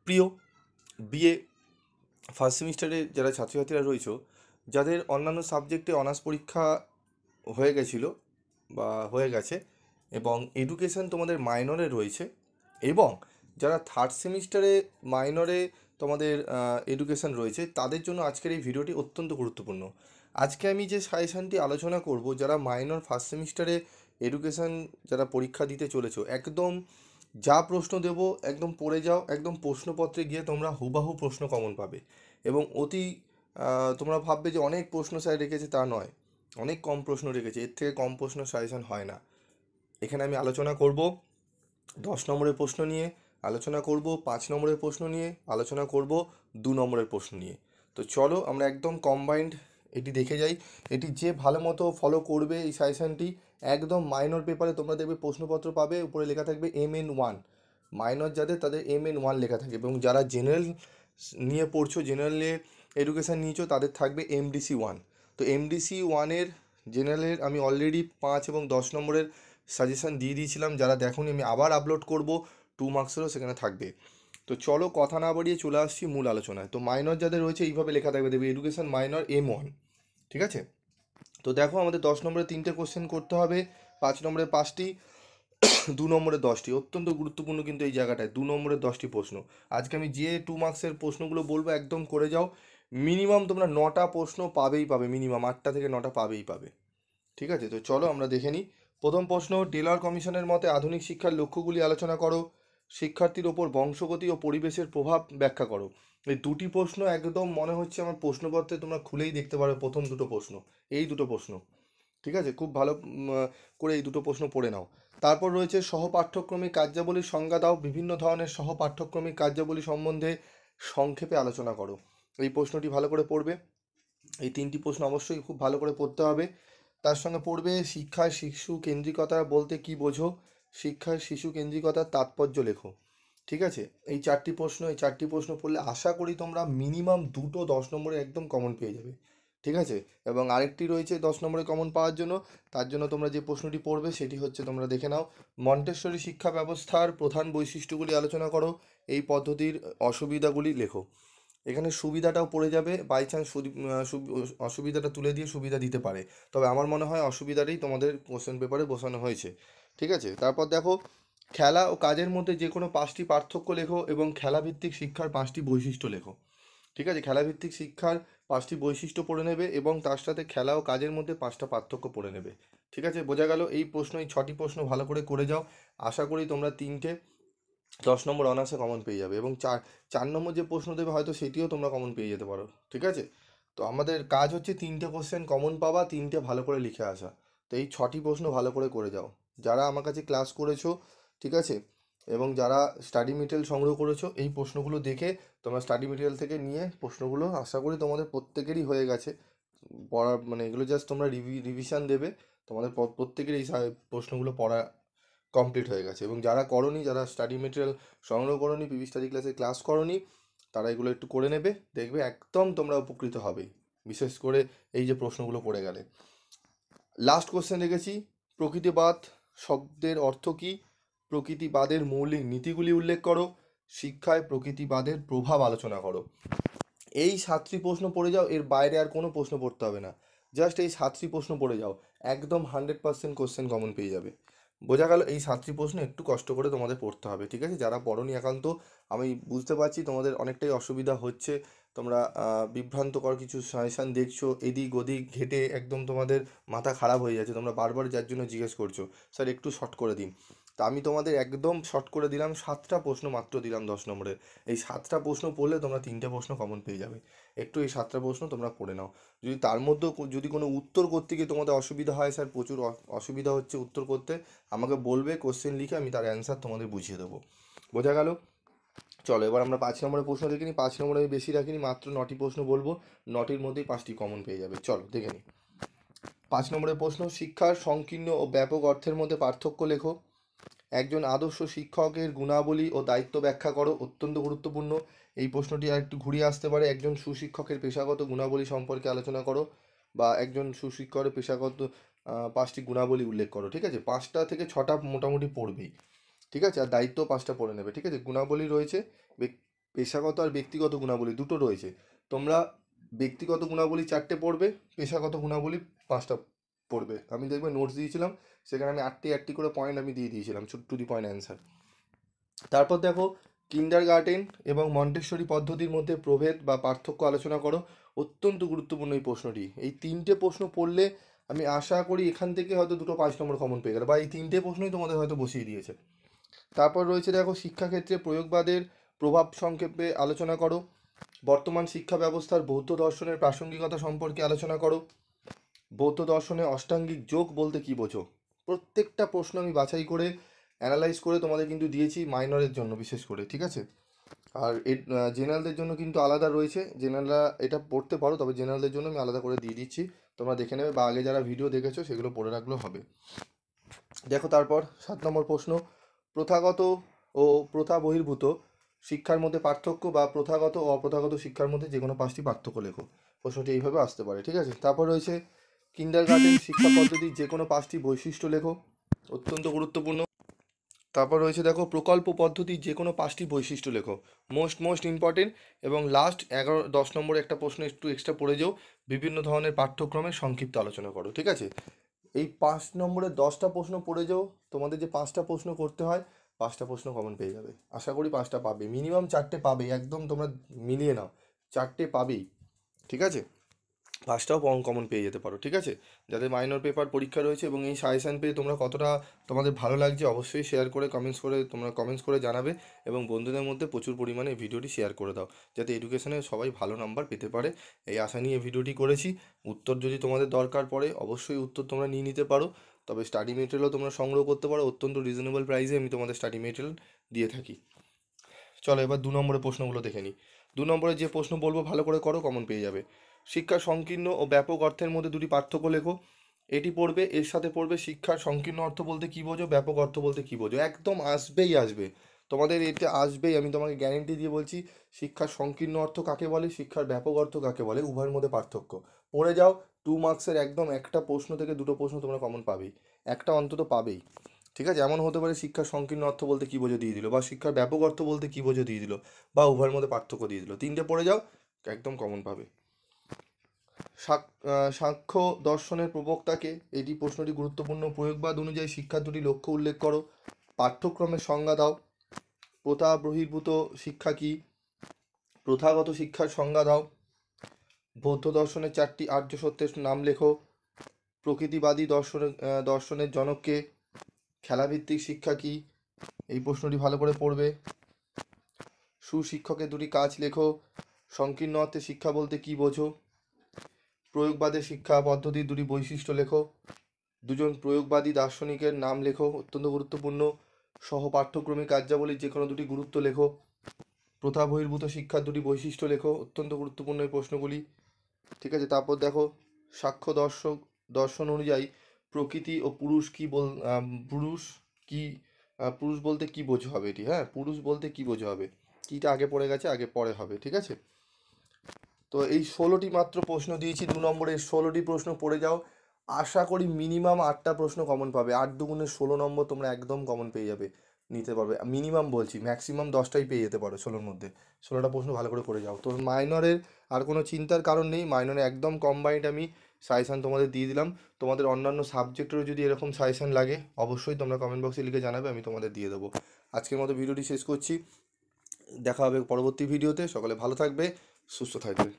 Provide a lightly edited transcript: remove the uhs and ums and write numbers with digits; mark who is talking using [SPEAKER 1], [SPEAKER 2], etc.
[SPEAKER 1] প্রিয় BA first সেমিস্টারে যারা ছাত্রছাত্রীরা রয়েছে, যাদের অন্যান্য সাবজেক্টে অনার্স পরীক্ষা হয়ে গেছিলো বা হয়ে গেছে এবং এডুকেশন তোমাদের মাইনরে রয়েছে, এবং যারা থার্ড সেমিস্টারে মাইনরে তোমাদের এডুকেশন রয়েছে, তাদের জন্য আজকের এই ভিডিওটি অত্যন্ত গুরুত্বপূর্ণ। আজকে আমি যে সাজেশানটি আলোচনা করব, যারা মাইনর ফার্স্ট সেমিস্টারে এডুকেশন যারা পরীক্ষা দিতে চলেছো, একদম যা প্রশ্ন দেব একদম পড়ে যাও, একদম প্রশ্নপত্রে গিয়ে তোমরা হুবাহু প্রশ্ন কমন পাবে। এবং অতি তোমরা ভাববে যে অনেক প্রশ্ন স্যার রেখেছে, তা নয়, অনেক কম প্রশ্ন রেখেছে, এর থেকে কম প্রশ্ন সাজেশন হয় না। এখানে আমি আলোচনা করব 10 নম্বরের প্রশ্ন নিয়ে, আলোচনা করব 5 নম্বরের প্রশ্ন নিয়ে, আলোচনা করব 2 নম্বরের প্রশ্ন নিয়ে। তো চলো আমরা একদম কম্বাইন্ড এটি দেখে যাই। এটি যে ভালো মতো ফলো করবে এই সাজেশনটি, একদম মাইনর পেপারে তোমরা দেখবে প্রশ্নপত্র পাবে, উপরে লেখা থাকবে MN1। মাইনর যাদের, তাদের MN1 লেখা থাকবে, এবং যারা জেনারেল নিয়ে পড়ছো, জেনারেলে এডুকেশান নিয়েছো, তাদের থাকবে MDC1। তো MDC1-এর জেনারেলের আমি অলরেডি 5 এবং 10 নম্বরের সাজেশান দিয়ে দিয়েছিলাম, যারা দেখোনি আমি আবার আপলোড করব, 2 মার্কসেরও সেখানে থাকবে। তো চলো কথা না বাড়িয়ে চলে আসছি মূল আলোচনায়। তো মাইনর যাদের রয়েছে এইভাবে লেখা থাকবে, দেখবে এডুকেশন মাইনর M1, ঠিক আছে। তো দেখো আমাদের 10 নম্বরে 3টে কোশ্চেন করতে হবে, 5 নম্বরে 5টি, 2 নম্বরে 10টি। অত্যন্ত গুরুত্বপূর্ণ কিন্তু এই জায়গাটায় 2 নম্বরের 10টি প্রশ্ন। আজকে আমি যে 2 মার্কসের প্রশ্নগুলো বলবো একদম করে যাও। মিনিমাম তোমরা 9টা প্রশ্ন পাবেই পাবে, মিনিমাম 8টা থেকে 9টা পাবেই পাবে, ঠিক আছে। তো চলো আমরা দেখে নিই। প্রথম প্রশ্ন, টেলর কমিশনের মতে আধুনিক শিক্ষার লক্ষ্যগুলি আলোচনা করো। শিক্ষার্থীর ওপর বংশগতি ও পরিবেশের প্রভাব ব্যাখ্যা করো। এই দুটি প্রশ্ন একদম মনে হচ্ছে আমার প্রশ্নপত্রে তোমরা খুলেই দেখতে পারো, প্রথম দুটো প্রশ্ন, এই দুটো প্রশ্ন, ঠিক আছে। খুব ভালো করে এই দুটো প্রশ্ন পড়ে নাও। তারপর রয়েছে সহপাঠ্যক্রমিক কার্যাবলীর সংজ্ঞা দাও। বিভিন্ন ধরনের সহপাঠ্যক্রমিক কার্যাবলী সম্বন্ধে সংক্ষেপে আলোচনা করো। এই প্রশ্নটি ভালো করে পড়বে। এই 3টি প্রশ্ন অবশ্যই খুব ভালো করে পড়তে হবে। তার সঙ্গে পড়বে শিক্ষায় শিশু কেন্দ্রিকতা বলতে কি বোঝো, শিক্ষায় শিশু কেন্দ্রিকতার তাৎপর্য লেখো, ঠিক আছে। এই 4টি প্রশ্ন পড়লে আশা করি তোমরা মিনিমাম দুটো 10 নম্বরে একদম কমন পেয়ে যাবে, ঠিক আছে। এবং আরেকটি রয়েছে 10 নম্বরে কমন পাওয়ার জন্য, তার জন্য তোমরা যে প্রশ্নটি পড়বে সেটি হচ্ছে, তোমরা দেখে নাও, মন্টেসরি শিক্ষা ব্যবস্থার প্রধান বৈশিষ্ট্যগুলি আলোচনা করো, এই পদ্ধতির অসুবিধাগুলি লেখো। এখানে সুবিধাটাও পড়ে যাবে, বাই চান্স অসুবিধাটা তুলে দিয়ে সুবিধা দিতে পারে, তবে আমার মনে হয় অসুবিধাটাই তোমাদের কোশ্চেন পেপারে বসানো হয়েছে, ঠিক আছে। তারপর দেখো, খেলা ও কাজের মধ্যে যে কোনো 5টি পার্থক্য লেখো এবং খেলাভিত্তিক শিক্ষার 5টি বৈশিষ্ট্য লেখো, ঠিক আছে। খেলাভিত্তিক শিক্ষার 5টি বৈশিষ্ট্য পড়ে নেবে এবং তার সাথে খেলা ও কাজের মধ্যে 5টা পার্থক্য পড়ে নেবে, ঠিক আছে। বোঝা গেল এই প্রশ্ন, এই 6টি প্রশ্ন ভালো করে করে যাও। আশা করি তোমরা 3টে 10 নম্বর অনার্সে কমন পেয়ে যাবে, এবং 4 নম্বর যে প্রশ্ন দেবে হয়তো সেটিও তোমরা কমন পেয়ে যেতে পারো, ঠিক আছে। তো আমাদের কাজ হচ্ছে 3টে কোশ্চেন কমন পাওয়া, 3টে ভালো করে লিখে আসা। তো এই 6টি প্রশ্ন ভালো করে যাও। যারা আমার কাছে ক্লাস করেছো, ঠিক আছে, এবং যারা স্টাডি মেটেরিয়াল সংগ্রহ করেছো, এই প্রশ্নগুলো দেখে তোমরা স্টাডি মেটেরিয়াল থেকে নিয়ে প্রশ্নগুলো আশা করি তোমাদের প্রত্যেকেরই হয়ে গেছে পড়া, মানে এগুলো জাস্ট তোমরা রিভিশন দেবে, তোমাদের প্রত্যেকের এই প্রশ্নগুলো পড়া কমপ্লিট হয়ে গেছে। এবং যারা করনি, যারা স্টাডি মেটেরিয়াল সংগ্রহ করনি, পিভি স্টাডি ক্লাসে ক্লাস করনি, তারা এগুলো একটু করে নেবে, দেখবে একদম তোমরা উপকৃত হবে, বিশেষ করে এই যে প্রশ্নগুলো পড়ে গেলে। লাস্ট কোশ্চেন রেখেছি, প্রকৃতিবাদ শব্দের অর্থ কী, প্রকৃতিবাদের মৌলিক নীতিগুলি উল্লেখ করো, শিক্ষায় প্রকৃতিবাদের প্রভাব আলোচনা করো। এই 7টি প্রশ্ন পড়ে যাও, এর বাইরে আর কোনো প্রশ্ন পড়তে হবে না, জাস্ট এই 7টি প্রশ্ন পড়ে যাও, একদম 100% কোশ্চেন কমন পেয়ে যাবে। বোঝা গেল, এই 7টি প্রশ্ন একটু কষ্ট করে তোমাদের পড়তে হবে, ঠিক আছে। যারা পড়োনি একান্ত, আমি বুঝতে পারছি তোমাদের অনেকটাই অসুবিধা হচ্ছে, তোমরা বিভ্রান্তকর কিছু সাজেশান দেখছো, এদিক ওদিক ঘেটে একদম তোমাদের মাথা খারাপ হয়ে যাচ্ছে, তোমরা বারবার যার জন্য জিজ্ঞেস করছো স্যার একটু শর্ট করে দিন। তা আমি তোমাদের একদম শর্ট করে দিলাম, 7টা প্রশ্ন মাত্র দিলাম 10 নম্বরের। এই 7টা প্রশ্ন পড়লে তোমরা 3টে প্রশ্ন কমন পেয়ে যাবে। একটু এই 7টা প্রশ্ন তোমরা পড়ে নাও। যদি তার মধ্যেও যদি কোনো উত্তর করতে গিয়ে তোমাদের অসুবিধা হয়, স্যার প্রচুর অসুবিধা হচ্ছে উত্তর করতে, আমাকে বলবে, কোশ্চেন লিখে আমি তার অ্যান্সার তোমাদের বুঝিয়ে দেবো। বোঝা গেল। চলো এবার আমরা 5 নম্বরের প্রশ্ন দেখে নিই। 5 নম্বরে আমি বেশি রাখিনি, মাত্র 9টি প্রশ্ন বলবো, 9টির মধ্যেই 5টি কমন পেয়ে যাবে। চলো দেখে নিই। 5 নম্বরের প্রশ্ন, শিক্ষার সংকীর্ণ ও ব্যাপক অর্থের মধ্যে পার্থক্য লেখো। একজন আদর্শ শিক্ষকের গুণাবলী ও দায়িত্ব ব্যাখ্যা করো। অত্যন্ত গুরুত্বপূর্ণ, এই প্রশ্নটি আর একটু ঘুরিয়ে আসতে পারে। একজন সুশিক্ষকের পেশাগত গুণাবলী সম্পর্কে আলোচনা করো, বা একজন সুশিক্ষকের পেশাগত 5টি গুণাবলী উল্লেখ করো, ঠিক আছে। 5টা থেকে 6টা মোটামুটি পড়বেই, ঠিক আছে। আর দায়িত্ব 5টা পড়ে নেবে, ঠিক আছে। গুণাবলী রয়েছে পেশাগত আর ব্যক্তিগত গুণাবলী দুটো রয়েছে। তোমরা ব্যক্তিগত গুণাবলী 4টে পড়বে, পেশাগত গুণাবলী 5টা পড়বে। আমি দেখবে নোটস দিয়েছিলাম, সেখানে আমি 8টি করে পয়েন্ট আমি দিয়ে দিয়েছিলাম, টু দি পয়েন্ট অ্যান্সার। তারপর দেখো, কিন্ডারগার্টেন এবং মন্টেসরি পদ্ধতির মধ্যে প্রভেদ বা পার্থক্য আলোচনা করো। অত্যন্ত গুরুত্বপূর্ণ এই প্রশ্নটি। এই 3টে প্রশ্ন পড়লে আমি আশা করি এখান থেকে হয়তো 2 5 নম্বর কমন পেয়ে গেল, বা এই 3টে প্রশ্নই তোমাদের হয়তো বসিয়ে দিয়েছে। তারপর রয়েছে দেখো, শিক্ষাক্ষেত্রে প্রয়োগবাদের প্রভাব সংক্ষেপে আলোচনা করো। বর্তমান শিক্ষা ব্যবস্থার বৌদ্ধ দর্শনের প্রাসঙ্গিকতা সম্পর্কে আলোচনা করো। বৌদ্ধ দর্শনে অষ্টাঙ্গিক যোগ বলতে কী বোঝো। প্রত্যেকটা প্রশ্ন আমি বাছাই করে অ্যানালাইজ করে তোমাদের কিন্তু দিয়েছি মাইনরের জন্য বিশেষ করে, ঠিক আছে। আর জেনারেলদের জন্য কিন্তু আলাদা রয়েছে, জেনারেলরা এটা পড়তে পারো, তবে জেনারেলদের জন্য আমি আলাদা করে দিয়ে দিচ্ছি, তোমরা দেখে নেবে, বা আগে যারা ভিডিও দেখেছো সেগুলো পড়ে রাখলেও হবে। দেখো তারপর 7 নম্বর প্রশ্ন, প্রথাগত ও প্রথা বহির্ভূত শিক্ষার মধ্যে পার্থক্য, বা প্রথাগত ও অপ্রথাগত শিক্ষার মধ্যে যে কোনো 5টি পার্থক্য লেখো। প্রশ্নটি এইভাবে আসতে পারে, ঠিক আছে। তারপর রয়েছে, কিন্ডারগার্টেন শিক্ষা পদ্ধতির যে কোনো 5টি বৈশিষ্ট্য লেখো, অত্যন্ত গুরুত্বপূর্ণ। তারপর রয়েছে দেখো, প্রকল্প পদ্ধতির যে কোনো 5টি বৈশিষ্ট্য লেখো, মোস্ট ইম্পর্টেন্ট। এবং লাস্ট 11-10 নম্বরে একটা প্রশ্ন একটু এক্সট্রা পড়ে যাও, বিভিন্ন ধরনের পাঠ্যক্রমের সংক্ষিপ্ত আলোচনা করো, ঠিক আছে। এই 5 নম্বরে 10টা প্রশ্ন পড়ে যাও, তোমাদের যে 5টা প্রশ্ন করতে হয়, 5টা প্রশ্ন কমন পেয়ে যাবে। আশা করি 5টা পাবে, মিনিমাম 4টে পাবে, একদম তোমরা মিলিয়ে নাও, 4টে পাবেই, ঠিক আছে। 5টাও কমন পেয়ে যেতে পারো, ঠিক আছে। যাদের মাইনর পেপার পরীক্ষা রয়েছে এবং এই সাজেশান পেয়ে তোমরা কতটা তোমাদের ভালো লাগছে অবশ্যই শেয়ার করে কমেন্টস করে জানাবে, এবং বন্ধুদের মধ্যে প্রচুর পরিমাণে এই ভিডিওটি শেয়ার করে দাও, যাতে এডুকেশনে সবাই ভালো নাম্বার পেতে পারে। এই আশা নিয়ে এই ভিডিওটি করেছি। উত্তর যদি তোমাদের দরকার পড়ে অবশ্যই উত্তর তোমরা নিয়ে নিতে পারো, তবে স্টাডি মেটেরিয়ালও তোমরা সংগ্রহ করতে পারো, অত্যন্ত রিজনেবল প্রাইসে আমি তোমাদের স্টাডি মেটেরিয়াল দিয়ে থাকি। চলো এবার 2 নম্বরের প্রশ্নগুলো দেখে নিই। 2 নম্বরে যে প্রশ্ন বলবো ভালো করে করো, কমন পেয়ে যাবে। শিক্ষার সংকীর্ণ ও ব্যাপক অর্থের মধ্যে 2টি পার্থক্য লেখো। এটি পড়বে, এর সাথে পড়বে শিক্ষার সংকীর্ণ অর্থ বলতে কী বোঝো, ব্যাপক অর্থ বলতে কী বোঝো। একদম আসবেই আসবে, তোমাদের এতে আসবেই, আমি তোমাকে গ্যারেন্টি দিয়ে বলছি। শিক্ষার সংকীর্ণ অর্থ কাকে বলে, শিক্ষার ব্যাপক অর্থ কাকে বলে, উভয়ের মধ্যে পার্থক্য পড়ে যাও। 2 মার্কসের একদম একটা প্রশ্ন থেকে 2টো প্রশ্ন তোমরা কমন পাবেই, একটা অন্তত পাবেই, ঠিক আছে। এমন হতে পারে শিক্ষার সংকীর্ণ অর্থ বলতে কী বোঝো দিয়ে দিল, বা শিক্ষার ব্যাপক অর্থ বলতে কী বোঝো দিয়ে দিল, বা উভয়ের মধ্যে পার্থক্য দিয়ে দিল। 3টে পড়ে যাও, একদম কমন পাবে। সাংখ্য দর্শনের প্রবক্তাকে, এটি প্রশ্নটি গুরুত্বপূর্ণ। প্রয়োগবাদ অনুযায়ী শিক্ষার 2টি লক্ষ্য উল্লেখ করো। পাঠ্যক্রমের সংজ্ঞা দাও। প্রথা বহির্ভূত শিক্ষা কী, প্রথাগত শিক্ষার সংজ্ঞা দাও। বৌদ্ধ দর্শনের 4টি আর্য সত্যের নাম লেখো। প্রকৃতিবাদী দর্শনের জনককে। খেলাভিত্তিক শিক্ষা কী, এই প্রশ্নটি ভালো করে পড়বে। সুশিক্ষকের 2টি কাজ লেখো। সংকীর্ণ অর্থে শিক্ষা বলতে কী বোঝো। প্রয়োগবাদের শিক্ষা পদ্ধতির 2টি বৈশিষ্ট্য লেখো। 2জন প্রয়োগবাদী দার্শনিকের নাম লেখো, অত্যন্ত গুরুত্বপূর্ণ। সহ পাঠ্যক্রমিক কার্যাবলীর যে কোনো 2টি গুরুত্ব লেখো। প্রথা বহির্ভূত শিক্ষার 2টি বৈশিষ্ট্য লেখো, অত্যন্ত গুরুত্বপূর্ণ এই প্রশ্নগুলি, ঠিক আছে। তারপর দেখো, সাংখ্য দর্শন অনুযায়ী প্রকৃতি ও পুরুষ কি পুরুষ কি পুরুষ বলতে কি বোঝা হবে এটি, হ্যাঁ, পুরুষ বলতে কি বোঝা হবে, কিটা আগে পড়ে গেছে, আগে পরে হবে, ঠিক আছে। তো এই 16টি মাত্র প্রশ্ন দিয়েছি 2 নম্বরে, 16টি প্রশ্ন পড়ে যাও, আশা করি মিনিমাম 8টা প্রশ্ন কমন পাবে। 8 দুগুণে 16 নম্বর তোমরা একদম কমন পেয়ে যাবে, নিতে পারবে। মিনিমাম বলছি, ম্যাক্সিমাম 10টাই পেয়ে যেতে পারো 16র মধ্যে। 16টা প্রশ্ন ভালো করে পড়ে যাও। তো মাইনরের আর কোনো চিন্তার কারণ নেই, মাইনরে একদম কম্বাইন্ড আমি সাজেশান তোমাদের দিয়ে দিলাম। তোমাদের অন্যান্য সাবজেক্টেরও যদি এরকম সাজেশান লাগে অবশ্যই তোমরা কমেন্ট বক্সে লিখে জানাবে, আমি তোমাদের দিয়ে দেবো। আজকের মতো ভিডিওটি শেষ করছি, দেখা হবে পরবর্তী ভিডিওতে। সকলে ভালো থাকবে, সুস্থ থাকবে।